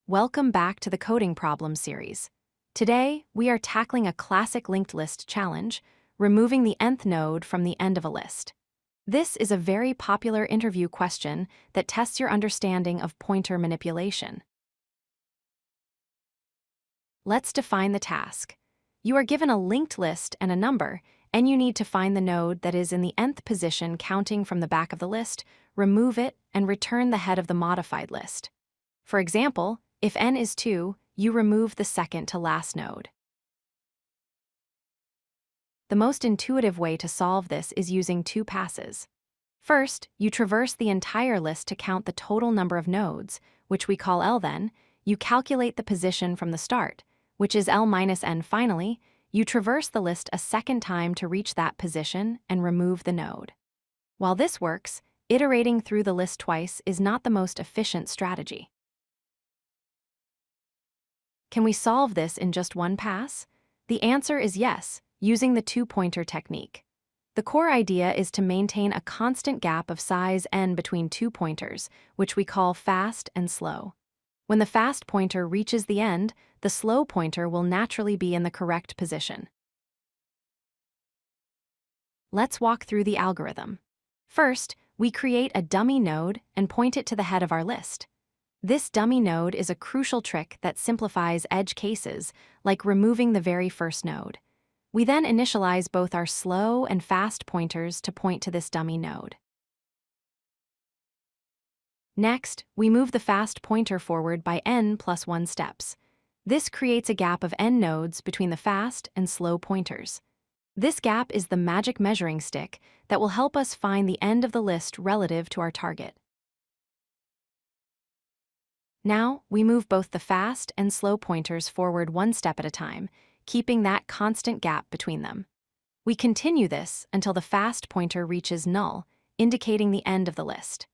Welcome back to the Coding Problem series. Today, we are tackling a classic linked list challenge, removing the nth node from the end of a list. This is a very popular interview question that tests your understanding of pointer manipulation. Let's define the task. You are given a linked list and a number, and you need to find the node that is in the nth position counting from the back of the list, remove it, and return the head of the modified list. For example, if n is 2, you remove the second to last node. The most intuitive way to solve this is using two passes. First, you traverse the entire list to count the total number of nodes, which we call L. Then, you calculate the position from the start, which is L minus n. Finally, you traverse the list a second time to reach that position and remove the node. While this works, iterating through the list twice is not the most efficient strategy. Can we solve this in just one pass? The answer is yes, using the two-pointer technique. The core idea is to maintain a constant gap of size n between two pointers, which we call fast and slow. When the fast pointer reaches the end, the slow pointer will naturally be in the correct position. Let's walk through the algorithm. First, we create a dummy node and point it to the head of our list. This dummy node is a crucial trick that simplifies edge cases, like removing the very first node. We then initialize both our slow and fast pointers to point to this dummy node. Next, we move the fast pointer forward by n plus 1 steps. This creates a gap of n nodes between the fast and slow pointers. This gap is the magic measuring stick that will help us find the end of the list relative to our target. Now, we move both the fast and slow pointers forward one step at a time, keeping that constant gap between them. We continue this until the fast pointer reaches null, indicating the end of the list.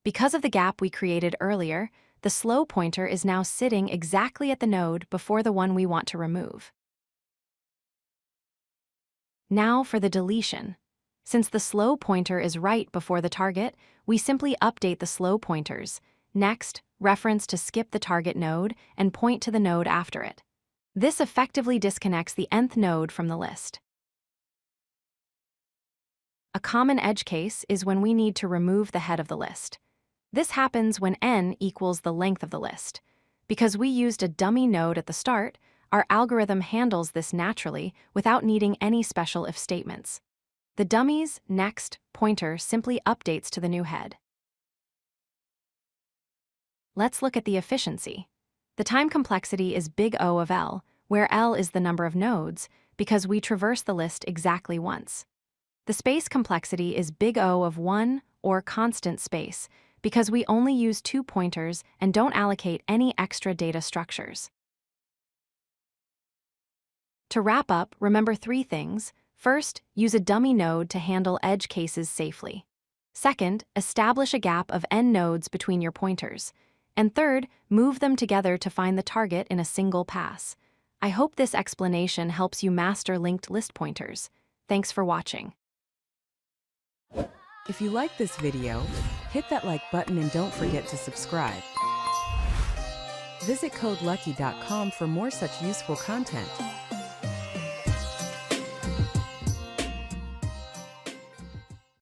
Because of the gap we created earlier, the slow pointer is now sitting exactly at the node before the one we want to remove. Now for the deletion. Since the slow pointer is right before the target, we simply update the slow pointers. Next, reference to skip the target node and point to the node after it. This effectively disconnects the nth node from the list. A common edge case is when we need to remove the head of the list. This happens when n equals the length of the list. Because we used a dummy node at the start, our algorithm handles this naturally without needing any special if statements. The dummy's next pointer simply updates to the new head. Let's look at the efficiency. The time complexity is big O of L, where L is the number of nodes, because we traverse the list exactly once. The space complexity is big O of 1, or constant space, because we only use two pointers and don't allocate any extra data structures. To wrap up, remember three things. First, use a dummy node to handle edge cases safely. Second, establish a gap of n nodes between your pointers. And third, move them together to find the target in a single pass. I hope this explanation helps you master linked list pointers. Thanks for watching. If you like this video, hit that like button and don't forget to subscribe. Visit codelucky.com for more such useful content.